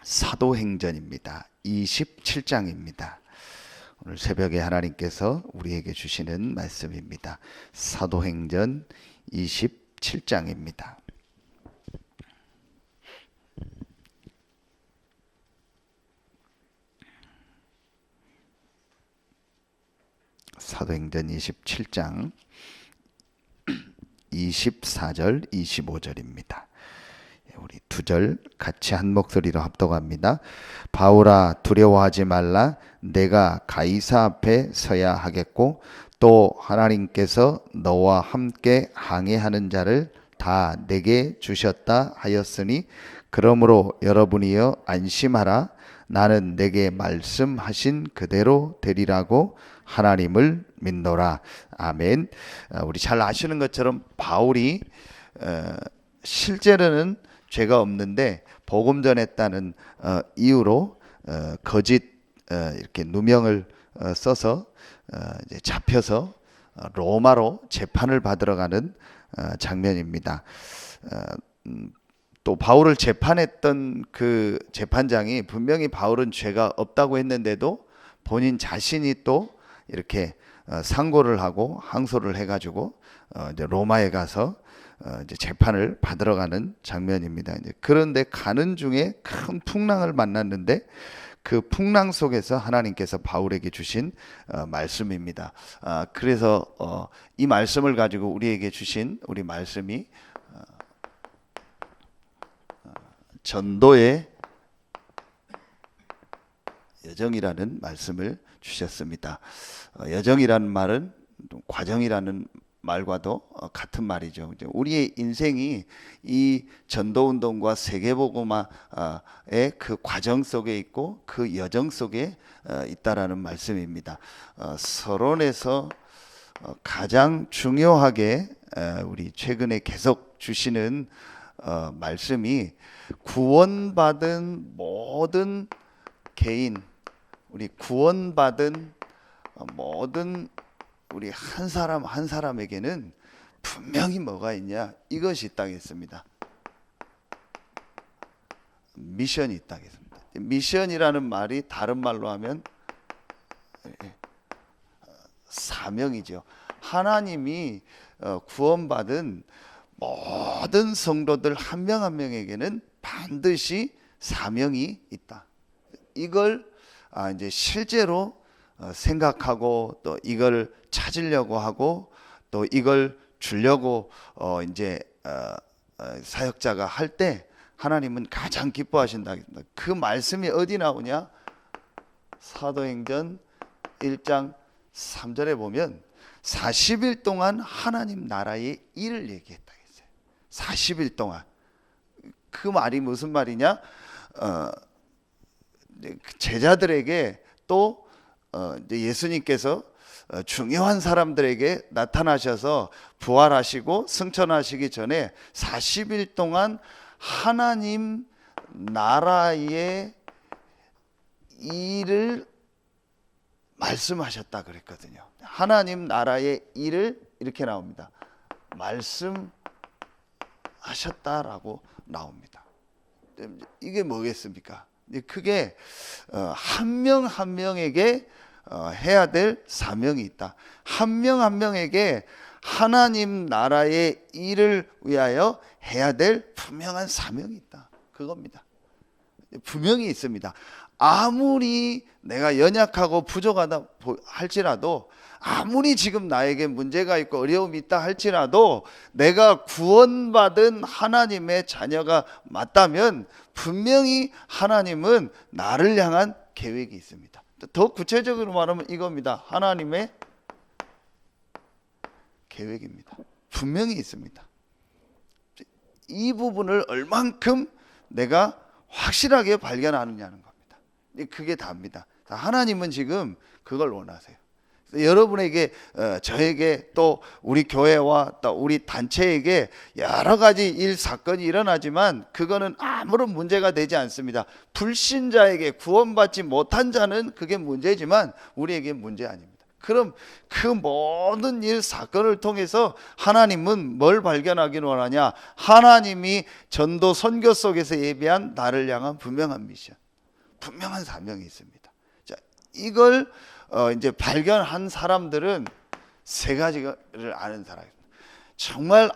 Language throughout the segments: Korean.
사도행전입니다. 27장입니다. 오늘 새벽에 하나님께서 우리에게 주시는 말씀입니다. 사도행전 27장입니다. 사도행전 27장 24절 25절입니다. 우리 두 절 같이 한 목소리로 합독합니다. 바울아, 두려워하지 말라. 내가 가이사 앞에 서야 하겠고 또 하나님께서 너와 함께 항해하는 자를 다 내게 주셨다 하였으니 그러므로 여러분이여 안심하라. 나는 내게 말씀하신 그대로 되리라고 하나님을 믿노라. 아멘. 우리 잘 아시는 것처럼 바울이 실제로는 죄가 없는데 복음 전했다는 이유로 거짓 이렇게 누명을 써서 이제 잡혀서 로마로 재판을 받으러 가는 장면입니다. 또 바울을 재판했던 그 재판장이 분명히 바울은 죄가 없다고 했는데도 본인 자신이 또 이렇게 상고를 하고 항소를 해가지고 이제 로마에 가서 이제 재판을 받으러 가는 장면입니다. 이제 그런데 가는 중에 큰 풍랑을 만났는데 그 풍랑 속에서 하나님께서 바울에게 주신 말씀입니다. 그래서 이 말씀을 가지고 우리에게 주신 우리 말씀이 전도의 여정이라는 말씀을 주셨습니다. 여정이라는 말은 과정이라는 말과도 같은 말이죠. 우리의 인생이 이 전도운동과 세계복음화의 그 과정 속에 있고 그 여정 속에 있다라는 말씀입니다. 서론에서 가장 중요하게 우리 최근에 계속 주시는 말씀이 구원받은 모든 개인, 우리 구원받은 모든 우리 한 사람 한 사람에게는 분명히 뭐가 있냐? 이것이 있다겠습니다. 미션이 있다겠습니다. 미션이라는 말이 다른 말로 하면 사명이죠. 하나님이 구원받은 모든 성도들 한 명 한 명에게는 반드시 사명이 있다. 이걸 이제 실제로 생각하고 또 이걸 찾으려고 하고 또 이걸 주려고 이제 사역자가 할 때 하나님은 가장 기뻐하신다. 그 말씀이 어디 나오냐? 사도행전 1장 3절에 보면 40일 동안 하나님 나라의 일을 얘기했다 했어요. 40일 동안. 그 말이 무슨 말이냐? 제자들에게 또 예수님께서 중요한 사람들에게 나타나셔서 부활하시고 승천하시기 전에 40일 동안 하나님 나라의 일을 말씀하셨다 그랬거든요. 하나님 나라의 일을 이렇게 나옵니다. 말씀하셨다라고 나옵니다. 이게 뭐겠습니까? 크게 한 명 한 명에게 해야 될 사명이 있다. 한 명 한 명에게 하나님 나라의 일을 위하여 해야 될 분명한 사명이 있다. 그겁니다. 분명히 있습니다. 아무리 내가 연약하고 부족하다 할지라도, 아무리 지금 나에게 문제가 있고 어려움이 있다 할지라도 내가 구원받은 하나님의 자녀가 맞다면 분명히 하나님은 나를 향한 계획이 있습니다. 더 구체적으로 말하면 이겁니다. 하나님의 계획입니다. 분명히 있습니다. 이 부분을 얼만큼 내가 확실하게 발견하느냐는 겁니다. 그게 답니다. 하나님은 지금 그걸 원하세요. 여러분에게, 저에게, 또 우리 교회와 또 우리 단체에게 여러 가지 일 사건이 일어나지만 그거는 아무런 문제가 되지 않습니다. 불신자에게, 구원받지 못한 자는 그게 문제지만 우리에게 문제 아닙니다. 그럼 그 모든 일 사건을 통해서 하나님은 뭘 발견하기를 원하냐? 하나님이 전도 선교 속에서 예비한 나를 향한 분명한 미션, 분명한 사명이 있습니다. 자, 이걸 이제 발견한 사람들은 세 가지를 아는 사람입니다. 정말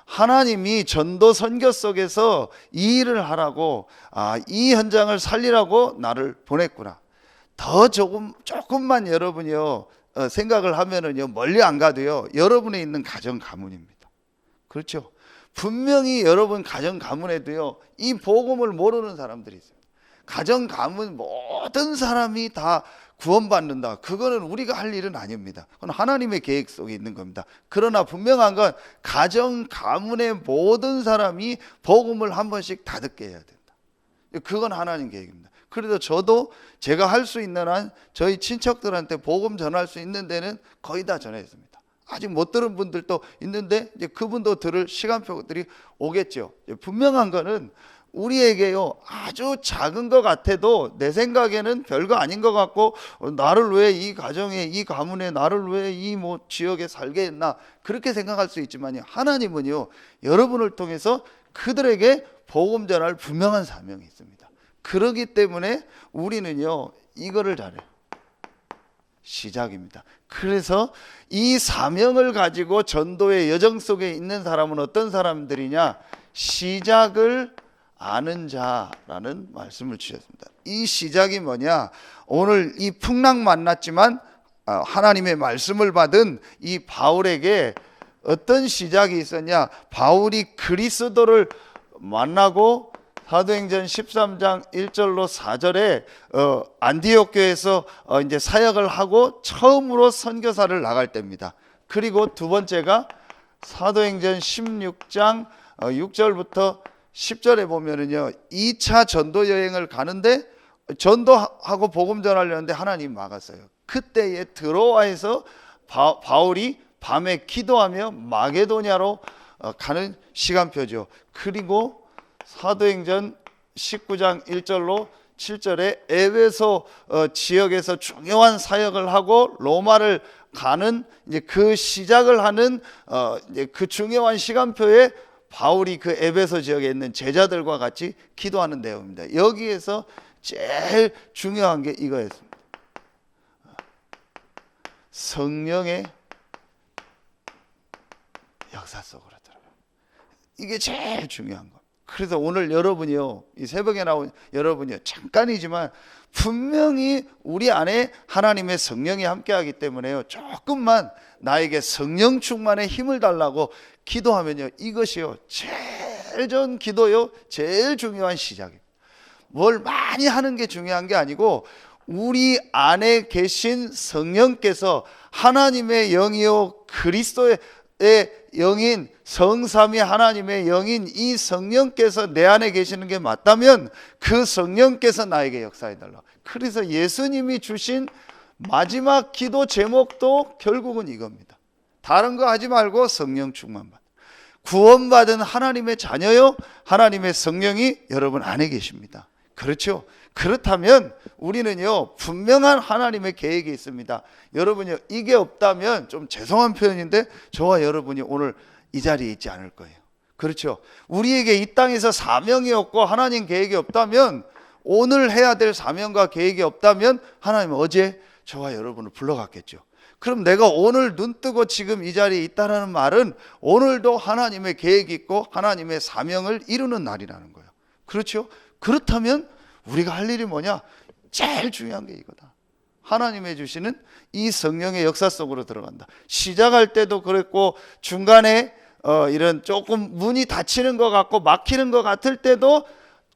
하나님이 전도 선교 속에서 이 일을 하라고, 이 현장을 살리라고 나를 보냈구나. 더 조금만 여러분이요 생각을 하면은요 멀리 안 가도요 여러분에 있는 가정 가문입니다. 그렇죠? 분명히 여러분 가정 가문에도요 이 복음을 모르는 사람들이 있습니다. 가정 가문 모든 사람이 다 구원받는다, 그거는 우리가 할 일은 아닙니다. 그건 하나님의 계획 속에 있는 겁니다. 그러나 분명한 건 가정 가문의 모든 사람이 복음을 한 번씩 다 듣게 해야 된다. 그건 하나님 계획입니다. 그래도 저도 제가 할 수 있는 한 저희 친척들한테 복음 전할 수 있는 데는 거의 다 전했습니다. 아직 못 들은 분들도 있는데 이제 그분도 들을 시간표들이 오겠죠. 분명한 거는 우리에게요 아주 작은 것 같아도 내 생각에는 별거 아닌 것 같고, 나를 왜 이 가정에, 이 가문에, 나를 왜 이 지역에 살게 했나, 그렇게 생각할 수 있지만요 하나님은요 여러분을 통해서 그들에게 복음 전할 분명한 사명이 있습니다. 그렇기 때문에 우리는요 이거를 잘해요. 시작입니다. 그래서 이 사명을 가지고 전도의 여정 속에 있는 사람은 어떤 사람들이냐? 시작을 아는 자라는 말씀을 주셨습니다. 이 시작이 뭐냐? 오늘 이 풍랑 만났지만 하나님의 말씀을 받은 이 바울에게 어떤 시작이 있었냐? 바울이 그리스도를 만나고 사도행전 13장 1절로 4절에 안디옥 교회에서 이제 사역을 하고 처음으로 선교사를 나갈 때입니다. 그리고 두 번째가 사도행전 16장 6절부터 10절에 보면은요 2차 전도 여행을 가는데 전도하고 복음 전하려는데 하나님 막았어요. 그때에 드로아에서 바울이 밤에 기도하며 마게도냐로 가는 시간표죠. 그리고 사도행전 19장 1절로 7절에 에베소 지역에서 중요한 사역을 하고 로마를 가는 이제 그 시작을 하는 이제 그 중요한 시간표에 바울이 그 에베소 지역에 있는 제자들과 같이 기도하는 내용입니다. 여기에서 제일 중요한 게 이거였습니다. 성령의 역사 속으로 들어가요. 이게 제일 중요한 겁니다. 그래서 오늘 여러분이요 이 새벽에 나온 여러분이요 잠깐이지만 분명히 우리 안에 하나님의 성령이 함께하기 때문에요 조금만 나에게 성령 충만의 힘을 달라고 기도하면요 이것이요 제일 전 기도요 제일 중요한 시작입니다. 뭘 많이 하는 게 중요한 게 아니고 우리 안에 계신 성령께서 하나님의 영이요 그리스도의 영인 성삼위 하나님의 영인 이 성령께서 내 안에 계시는 게 맞다면 그 성령께서 나에게 역사해달라. 그래서 예수님이 주신 마지막 기도 제목도 결국은 이겁니다. 다른 거 하지 말고 성령 충만 받아. 구원받은 하나님의 자녀요 하나님의 성령이 여러분 안에 계십니다. 그렇죠? 그렇다면 우리는요 분명한 하나님의 계획이 있습니다. 여러분요 이게 없다면 좀 죄송한 표현인데 저와 여러분이 오늘 이 자리에 있지 않을 거예요. 그렇죠? 우리에게 이 땅에서 사명이 없고 하나님 계획이 없다면, 오늘 해야 될 사명과 계획이 없다면 하나님은 어제 저와 여러분을 불러갔겠죠. 그럼 내가 오늘 눈 뜨고 지금 이 자리에 있다는 말은 오늘도 하나님의 계획이 있고 하나님의 사명을 이루는 날이라는 거예요. 그렇죠? 그렇다면 우리가 할 일이 뭐냐? 제일 중요한 게 이거다. 하나님의 주시는 이 성령의 역사 속으로 들어간다. 시작할 때도 그랬고 중간에 이런 조금 문이 닫히는 것 같고 막히는 것 같을 때도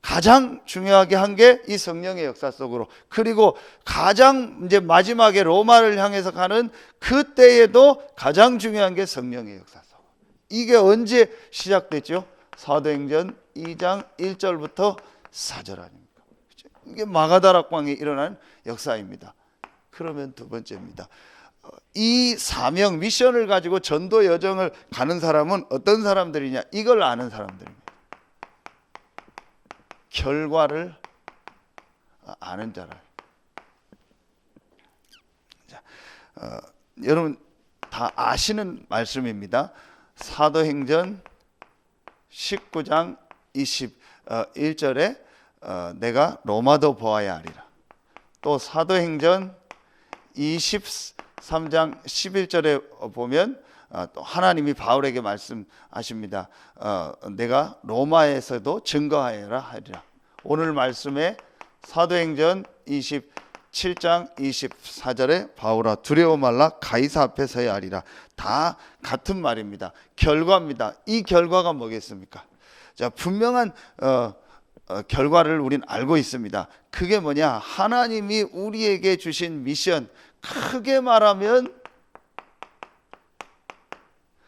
가장 중요하게 한 게 이 성령의 역사 속으로, 그리고 가장 이제 마지막에 로마를 향해서 가는 그때에도 가장 중요한 게 성령의 역사 속. 이게 언제 시작됐죠? 사도행전 2장 1절부터 4절 아닙니까? 이게 마가다락방에 일어난 역사입니다. 그러면 두 번째입니다. 이 사명, 미션을 가지고 전도 여정을 가는 사람은 어떤 사람들이냐? 이걸 아는 사람들입니다. 결과를 아는 자라. 여러분 다 아시는 말씀입니다. 사도행전 19장 21절에 내가 로마도 보아야 하리라. 또 사도행전 23장 11절에 보면 또 하나님이 바울에게 말씀하십니다. 내가 로마에서도 증거하여라 하리라. 오늘 말씀에 사도행전 27장 24절에 바울아 두려워 말라 가이사 앞에 서야 하리라. 다 같은 말입니다. 결과입니다. 이 결과가 뭐겠습니까? 자, 분명한 결과를 우린 알고 있습니다. 그게 뭐냐? 하나님이 우리에게 주신 미션, 크게 말하면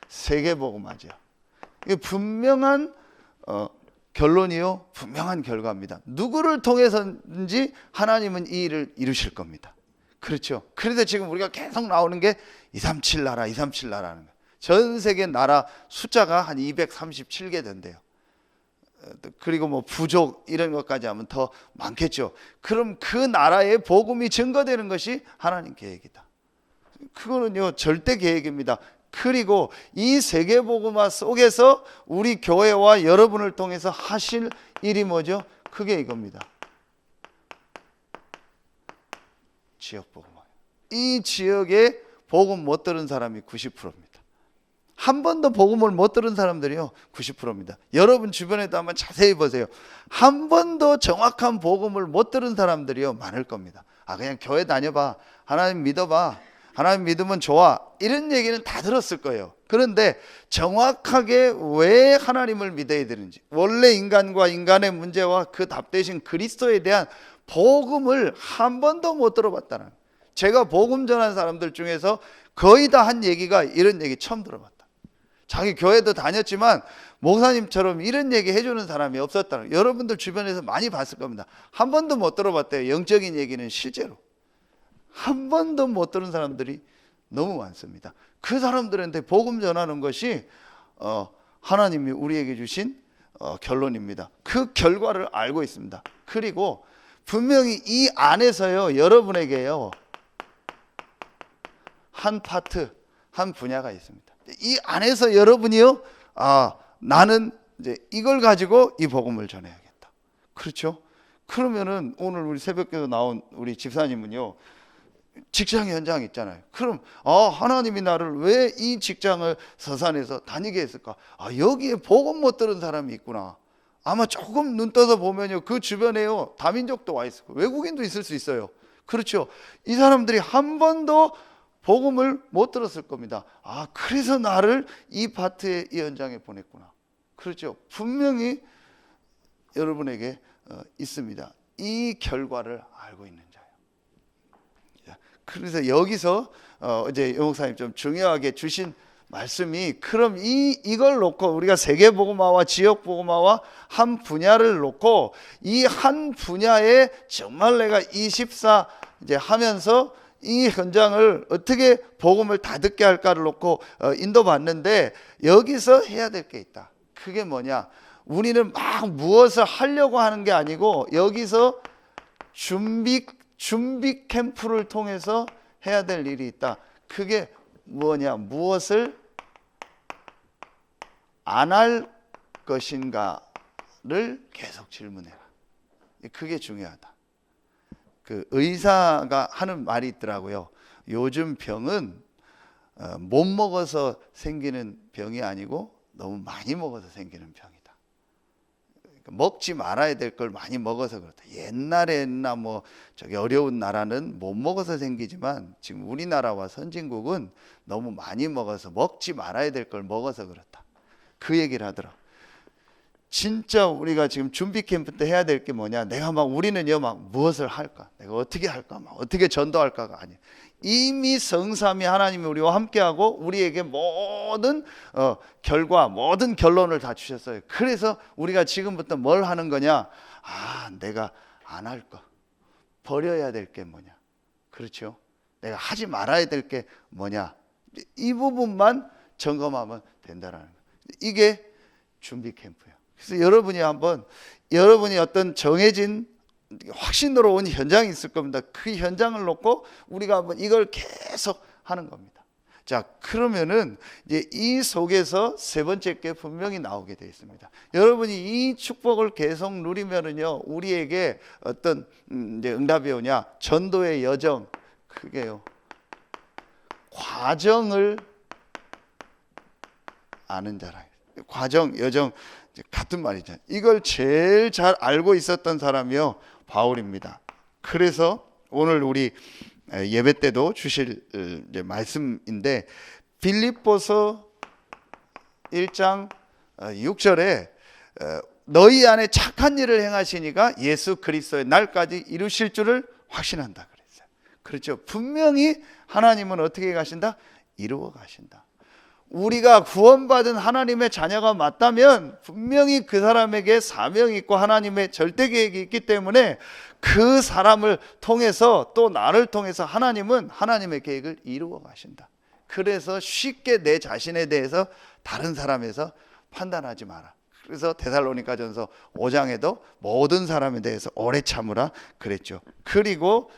세계복음화죠. 이게 분명한 결론이요, 분명한 결과입니다. 누구를 통해서든지 하나님은 이 일을 이루실 겁니다. 그렇죠. 그래서 지금 우리가 계속 나오는 게 237 나라, 237 나라는 거예요. 전 세계 나라 숫자가 한 237개 된대요. 그리고 뭐 부족 이런 것까지 하면 더 많겠죠. 그럼 그 나라의 복음이 증거되는 것이 하나님 계획이다. 그거는요 절대 계획입니다. 그리고 이 세계복음화 속에서 우리 교회와 여러분을 통해서 하실 일이 뭐죠? 그게 이겁니다. 지역복음화. 이 지역에 복음 못 들은 사람이 90%입니다. 한 번도 복음을 못 들은 사람들이요 90%입니다. 여러분 주변에도 한번 자세히 보세요. 한 번도 정확한 복음을 못 들은 사람들이요 많을 겁니다. 그냥 교회 다녀봐, 하나님 믿어봐, 하나님 믿으면 좋아, 이런 얘기는 다 들었을 거예요. 그런데 정확하게 왜 하나님을 믿어야 되는지, 원래 인간과 인간의 문제와 그 답 대신 그리스도에 대한 복음을 한 번도 못 들어봤다는, 제가 복음 전한 사람들 중에서 거의 다 한 얘기가 이런 얘기 처음 들어봤다. 자기 교회도 다녔지만 목사님처럼 이런 얘기 해주는 사람이 없었다는, 여러분들 주변에서 많이 봤을 겁니다. 한 번도 못 들어봤대요. 영적인 얘기는 실제로 한 번도 못 들은 사람들이 너무 많습니다. 그 사람들한테 복음 전하는 것이 하나님이 우리에게 주신 결론입니다. 그 결과를 알고 있습니다. 그리고 분명히 이 안에서요 여러분에게요 한 파트, 한 분야가 있습니다. 이 안에서 여러분이요 나는 이제 이걸 가지고 이 복음을 전해야겠다. 그렇죠? 그러면은 오늘 우리 새벽기도 나온 우리 집사님은요 직장 현장 있잖아요. 그럼 하나님이 나를 왜 이 직장을 서산에서 다니게 했을까? 여기에 복음 못 들은 사람이 있구나. 아마 조금 눈 떠서 보면요 그 주변에요 다민족도 와 있을 거예요. 외국인도 있을 수 있어요. 그렇죠? 이 사람들이 한 번도 복음을 못 들었을 겁니다. 그래서 나를 이 파트의 이 현장에 보냈구나. 그렇죠? 분명히 여러분에게 있습니다. 이 결과를 알고 있는 자예요. 그래서 여기서 이제 여 목사님 좀 중요하게 주신 말씀이, 그럼 이걸 놓고 우리가 세계복음화와 지역복음화와 한 분야를 놓고 이 한 분야에 정말 내가 24 이제 하면서 이 현장을 어떻게 복음을 다 듣게 할까를 놓고 인도받는데, 여기서 해야 될 게 있다. 그게 뭐냐? 우리는 막 무엇을 하려고 하는 게 아니고 여기서 준비 캠프를 통해서 해야 될 일이 있다. 그게 뭐냐? 무엇을 안 할 것인가를 계속 질문해라. 그게 중요하다. 그 의사가 하는 말이 있더라고요. 요즘 병은 못 먹어서 생기는 병이 아니고 너무 많이 먹어서 생기는 병이다. 그러니까 먹지 말아야 될 걸 많이 먹어서 그렇다. 옛날에나 뭐 저기 어려운 나라는 못 먹어서 생기지만 지금 우리나라와 선진국은 너무 많이 먹어서 먹지 말아야 될 걸 먹어서 그렇다. 그 얘기를 하더라. 진짜 우리가 지금 준비 캠프 때 해야 될 게 뭐냐? 내가 우리는요 무엇을 할까? 내가 어떻게 할까? 어떻게 전도할까가 아니에요. 이미 성삼위 하나님이 우리와 함께하고 우리에게 모든 결과, 모든 결론을 다 주셨어요. 그래서 우리가 지금부터 뭘 하는 거냐? 내가 안 할 거, 버려야 될 게 뭐냐? 그렇죠? 내가 하지 말아야 될 게 뭐냐? 이 부분만 점검하면 된다라는 거예요. 이게 준비 캠프예요. 그래서 여러분이 어떤 정해진 확신으로 온 현장이 있을 겁니다. 그 현장을 놓고 우리가 한번 이걸 계속 하는 겁니다. 자, 그러면은 이제 이 속에서 세 번째 게 분명히 나오게 되어 있습니다. 여러분이 이 축복을 계속 누리면은요, 우리에게 어떤 이제 응답이 오냐? 전도의 여정, 그게요, 과정을 아는 자라. 과정, 여정 같은 말이죠. 이걸 제일 잘 알고 있었던 사람이요, 바울입니다. 그래서 오늘 우리 예배 때도 주실 이제 말씀인데, 빌립보서 1장 6절에 너희 안에 착한 일을 행하시니까 예수 그리스도의 날까지 이루실 줄을 확신한다 그랬어요. 그렇죠. 분명히 하나님은 어떻게 가신다? 이루어 가신다. 우리가 구원받은 하나님의 자녀가 맞다면 분명히 그 사람에게 사명이 있고 하나님의 절대 계획이 있기 때문에 그 사람을 통해서 또 나를 통해서 하나님은 하나님의 계획을 이루어 가신다. 그래서 쉽게 내 자신에 대해서 다른 사람에서 판단하지 마라. 그래서 데살로니가전서 5장에도 모든 사람에 대해서 오래 참으라 그랬죠. 그리고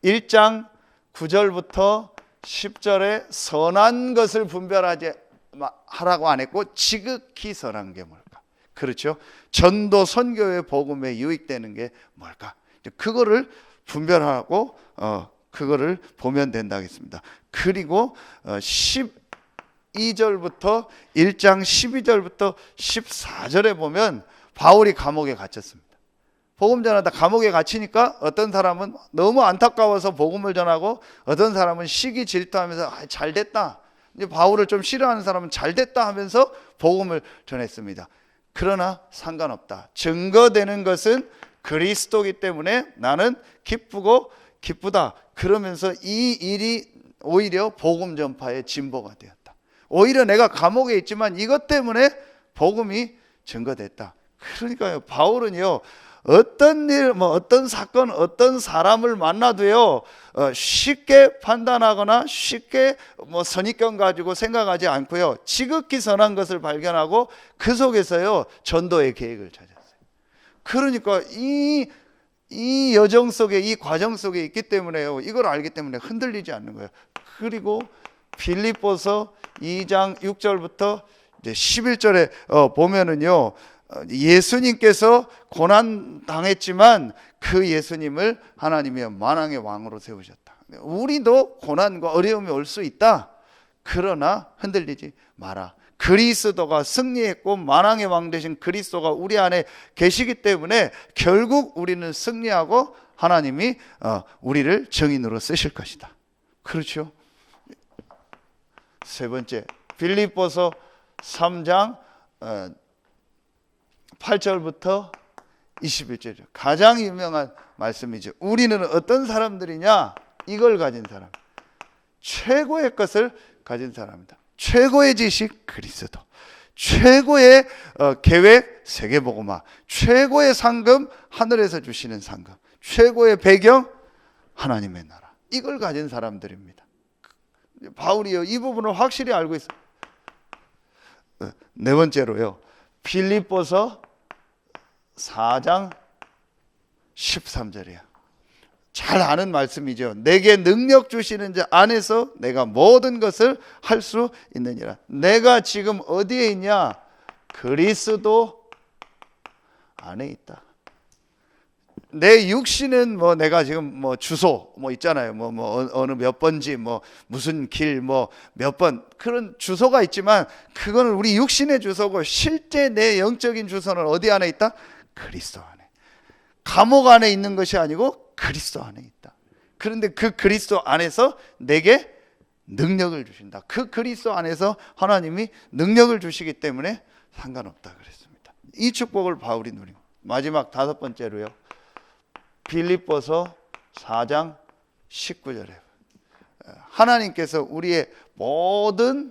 1장 9절부터 10절에 선한 것을 분별하지 하라고 안 했고, 지극히 선한 게 뭘까? 그렇죠. 전도 선교의 복음에 유익되는 게 뭘까? 그거를 분별하고 그거를 보면 된다 하겠습니다. 그리고 12절부터 1장 12절부터 14절에 보면 바울이 감옥에 갇혔습니다. 복음 전하다 감옥에 갇히니까 어떤 사람은 너무 안타까워서 복음을 전하고, 어떤 사람은 시기 질투하면서 잘 됐다, 이제 바울을 좀 싫어하는 사람은 잘 됐다 하면서 복음을 전했습니다. 그러나 상관없다. 증거되는 것은 그리스도이기 때문에 나는 기쁘다. 그러면서 이 일이 오히려 복음 전파의 진보가 되었다. 오히려 내가 감옥에 있지만 이것 때문에 복음이 증거됐다. 그러니까요, 바울은요, 어떤 일, 어떤 사건, 어떤 사람을 만나도요, 쉽게 판단하거나 쉽게 선입견 가지고 생각하지 않고요, 지극히 선한 것을 발견하고 그 속에서요, 전도의 계획을 찾았어요. 그러니까 이 여정 속에, 이 과정 속에 있기 때문에요, 이걸 알기 때문에 흔들리지 않는 거예요. 그리고 빌립보서 2장 6절부터 이제 11절에 보면은요, 예수님께서 고난 당했지만 그 예수님을 하나님이 만왕의 왕으로 세우셨다. 우리도 고난과 어려움이 올 수 있다. 그러나 흔들리지 마라. 그리스도가 승리했고 만왕의 왕 되신 그리스도가 우리 안에 계시기 때문에 결국 우리는 승리하고 하나님이 우리를 증인으로 쓰실 것이다. 그렇죠. 세 번째, 빌립보서 3장 8절부터 21절이죠. 가장 유명한 말씀이죠. 우리는 어떤 사람들이냐? 이걸 가진 사람, 최고의 것을 가진 사람이다. 최고의 지식 그리스도, 최고의 계획 세계복음화, 최고의 상금 하늘에서 주시는 상금, 최고의 배경 하나님의 나라, 이걸 가진 사람들입니다. 바울이요, 이 부분을 확실히 알고 있어요. 네 번째로요, 빌립보서 4장 13절이에요. 잘 아는 말씀이죠. 내게 능력 주시는 자 안에서 내가 모든 것을 할 수 있느니라. 내가 지금 어디에 있냐? 그리스도 안에 있다. 내 육신은 내가 지금 주소 있잖아요. 어느 몇 번지 무슨 길 몇 번 그런 주소가 있지만 그거는 우리 육신의 주소고, 실제 내 영적인 주소는 어디 안에 있다? 그리스도 안에. 감옥 안에 있는 것이 아니고 그리스도 안에 있다. 그런데 그 그리스도 안에서 내게 능력을 주신다. 그 그리스도 안에서 하나님이 능력을 주시기 때문에 상관없다 그랬습니다. 이 축복을 바울이 누립니다. 마지막 다섯 번째로요, 빌립보서 4장 19절에 하나님께서 우리의 모든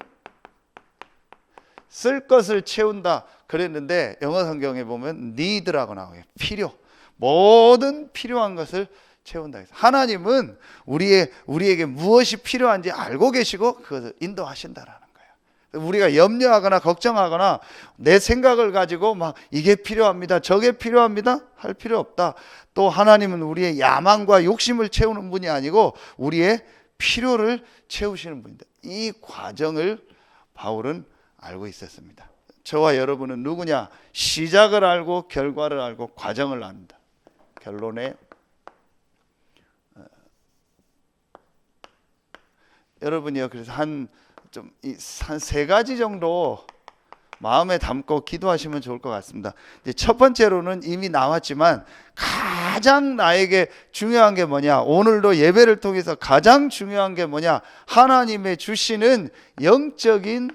쓸 것을 채운다 그랬는데, 영어 성경에 보면 need라고 나와요. 필요, 모든 필요한 것을 채운다. 하나님은 우리에게 무엇이 필요한지 알고 계시고 그것을 인도하신다라는 거예요. 우리가 염려하거나 걱정하거나 내 생각을 가지고 이게 필요합니다, 저게 필요합니다 할 필요 없다. 또 하나님은 우리의 야망과 욕심을 채우는 분이 아니고 우리의 필요를 채우시는 분이다. 이 과정을 바울은 알고 있었습니다. 저와 여러분은 누구냐? 시작을 알고 결과를 알고 과정을 압니다. 결론에 여러분이요, 그래서 한 세 가지 정도 마음에 담고 기도하시면 좋을 것 같습니다. 이제 첫 번째로는 이미 나왔지만 가장 나에게 중요한 게 뭐냐? 오늘도 예배를 통해서 가장 중요한 게 뭐냐? 하나님의 주시는 영적인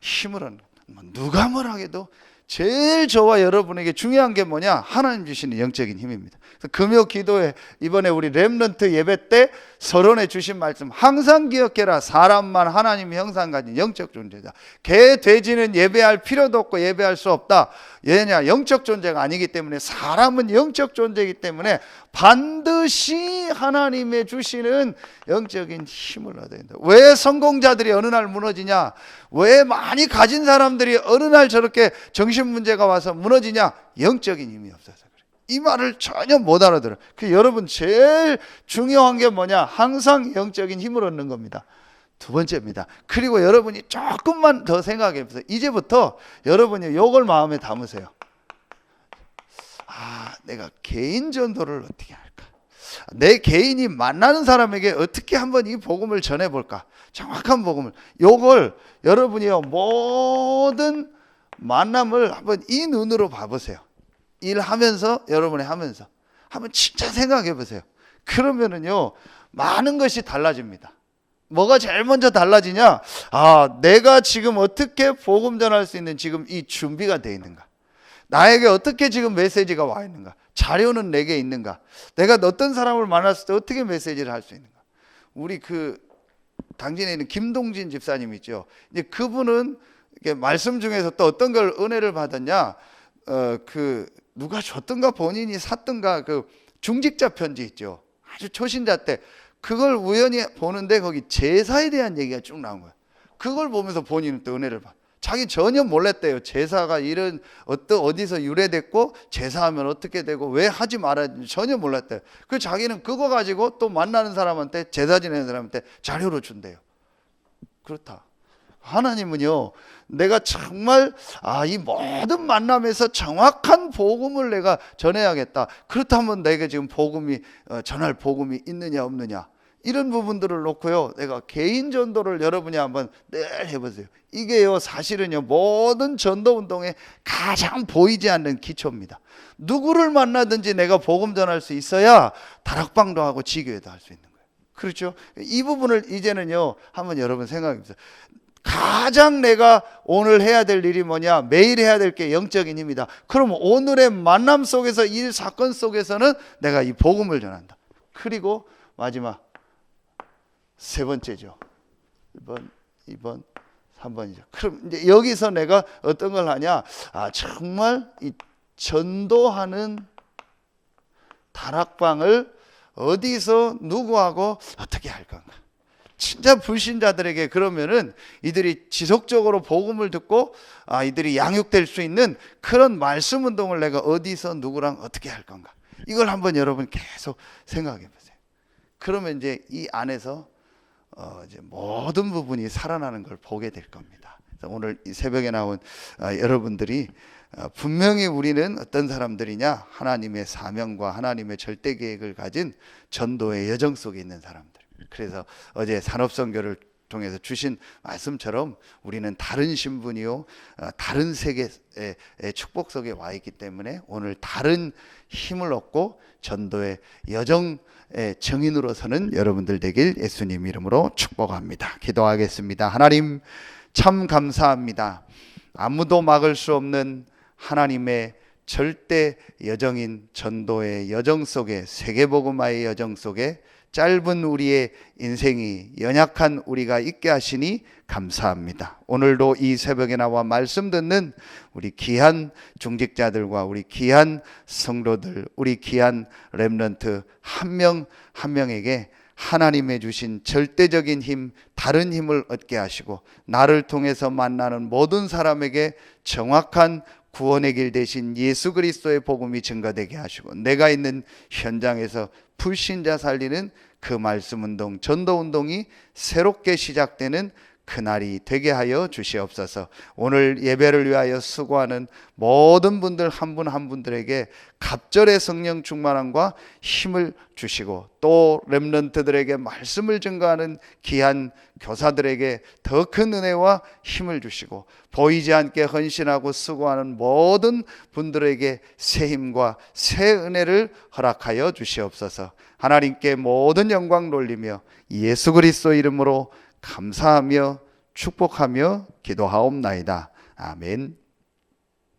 힘을 얻는 것. 누가 뭐라 해도 제일 저와 여러분에게 중요한 게 뭐냐? 하나님 주시는 영적인 힘입니다. 그래서 금요 기도에 이번에 우리 렘넌트 예배 때 서론에 주신 말씀 항상 기억해라. 사람만 하나님의 형상 가진 영적 존재다. 개, 돼지는 예배할 필요도 없고 예배할 수 없다. 왜냐? 영적 존재가 아니기 때문에, 사람은 영적 존재이기 때문에 반드시 하나님의 주시는 영적인 힘을 얻어야 된다. 왜 성공자들이 어느 날 무너지냐? 왜 많이 가진 사람들이 어느 날 저렇게 정신 문제가 와서 무너지냐? 영적인 힘이 없어서 그래. 이 말을 전혀 못 알아들어요. 여러분 제일 중요한 게 뭐냐? 항상 영적인 힘을 얻는 겁니다. 두 번째입니다. 그리고 여러분이 조금만 더 생각해 보세요. 이제부터 여러분이 이걸 마음에 담으세요. 내가 개인 전도를 어떻게 할까? 내 개인이 만나는 사람에게 어떻게 한번 이 복음을 전해볼까? 정확한 복음을. 요걸 여러분이요, 모든 만남을 한번 이 눈으로 봐보세요. 일하면서, 여러분이 하면서 한번 진짜 생각해 보세요. 그러면은요, 많은 것이 달라집니다. 뭐가 제일 먼저 달라지냐? 내가 지금 어떻게 복음 전할 수 있는 지금 이 준비가 되어 있는가? 나에게 어떻게 지금 메시지가 와 있는가? 자료는 내게 있는가? 내가 어떤 사람을 만났을 때 어떻게 메시지를 할 수 있는가? 우리 당진에 있는 김동진 집사님 있죠. 이제 그분은 말씀 중에서 또 어떤 걸 은혜를 받았냐? 누가 줬던가 본인이 샀던가 중직자 편지 있죠. 아주 초신자 때 그걸 우연히 보는데 거기 제사에 대한 얘기가 쭉 나온 거야. 그걸 보면서 본인은 또 은혜를 받아. 자기 전혀 몰랐대요. 제사가 이런 어디서 유래됐고 제사하면 어떻게 되고 왜 하지 말아야 되는지 전혀 몰랐대요. 그 자기는 그거 가지고 또 만나는 사람한테, 제사 지내는 사람한테 자료로 준대요. 그렇다. 하나님은요, 내가 정말 이 모든 만남에서 정확한 복음을 내가 전해야겠다. 그렇다면 내가 지금 전할 복음이 있느냐 없느냐, 이런 부분들을 놓고요, 내가 개인 전도를 여러분이 한번 늘 해보세요. 이게요, 사실은요, 모든 전도 운동에 가장 보이지 않는 기초입니다. 누구를 만나든지 내가 복음 전할 수 있어야 다락방도 하고 지교회도 할 수 있는 거예요. 그렇죠? 이 부분을 이제는요, 한번 여러분 생각해 보세요. 가장 내가 오늘 해야 될 일이 뭐냐? 매일 해야 될 게 영적인 힘이다. 그럼 오늘의 만남 속에서, 일 사건 속에서는 내가 이 복음을 전한다. 그리고 마지막 세 번째죠. 1번, 2번, 3번이죠. 그럼 이제 여기서 내가 어떤 걸 하냐? 정말 이 전도하는 다락방을 어디서 누구하고 어떻게 할 건가? 진짜 불신자들에게 그러면은 이들이 지속적으로 복음을 듣고 이들이 양육될 수 있는 그런 말씀 운동을 내가 어디서 누구랑 어떻게 할 건가? 이걸 한번 여러분 계속 생각해 보세요. 그러면 이제 이 안에서 이제 모든 부분이 살아나는 걸 보게 될 겁니다. 그래서 오늘 이 새벽에 나온 여러분들이 분명히 우리는 어떤 사람들이냐? 하나님의 사명과 하나님의 절대 계획을 가진 전도의 여정 속에 있는 사람들. 그래서 어제 산업선교를 통해서 주신 말씀처럼 우리는 다른 신분이요, 다른 세계의 축복 속에 와 있기 때문에 오늘 다른 힘을 얻고 전도의 여정의 정인으로서는 여러분들 되길 예수님 이름으로 축복합니다. 기도하겠습니다. 하나님, 참 감사합니다. 아무도 막을 수 없는 하나님의 절대 여정인 전도의 여정 속에, 세계복음화의 여정 속에 짧은 우리의 인생이, 연약한 우리가 있게 하시니 감사합니다. 오늘도 이 새벽에 나와 말씀 듣는 우리 귀한 중직자들과 우리 귀한 성도들, 우리 귀한 렘넌트 한 명 한 명에게 하나님의 주신 절대적인 힘, 다른 힘을 얻게 하시고 나를 통해서 만나는 모든 사람에게 정확한 구원의 길 대신 예수 그리스도의 복음이 증거되게 하시고, 내가 있는 현장에서 불신자 살리는 그 말씀 운동, 전도 운동이 새롭게 시작되는 그날이 되게 하여 주시옵소서. 오늘 예배를 위하여 수고하는 모든 분들 한 분 한 분들에게 갑절의 성령 충만함과 힘을 주시고, 또 렘넌트들에게 말씀을 증거하는 귀한 교사들에게 더 큰 은혜와 힘을 주시고, 보이지 않게 헌신하고 수고하는 모든 분들에게 새 힘과 새 은혜를 허락하여 주시옵소서. 하나님께 모든 영광 돌리며 예수 그리스도 이름으로 감사하며 축복하며 기도하옵나이다. 아멘.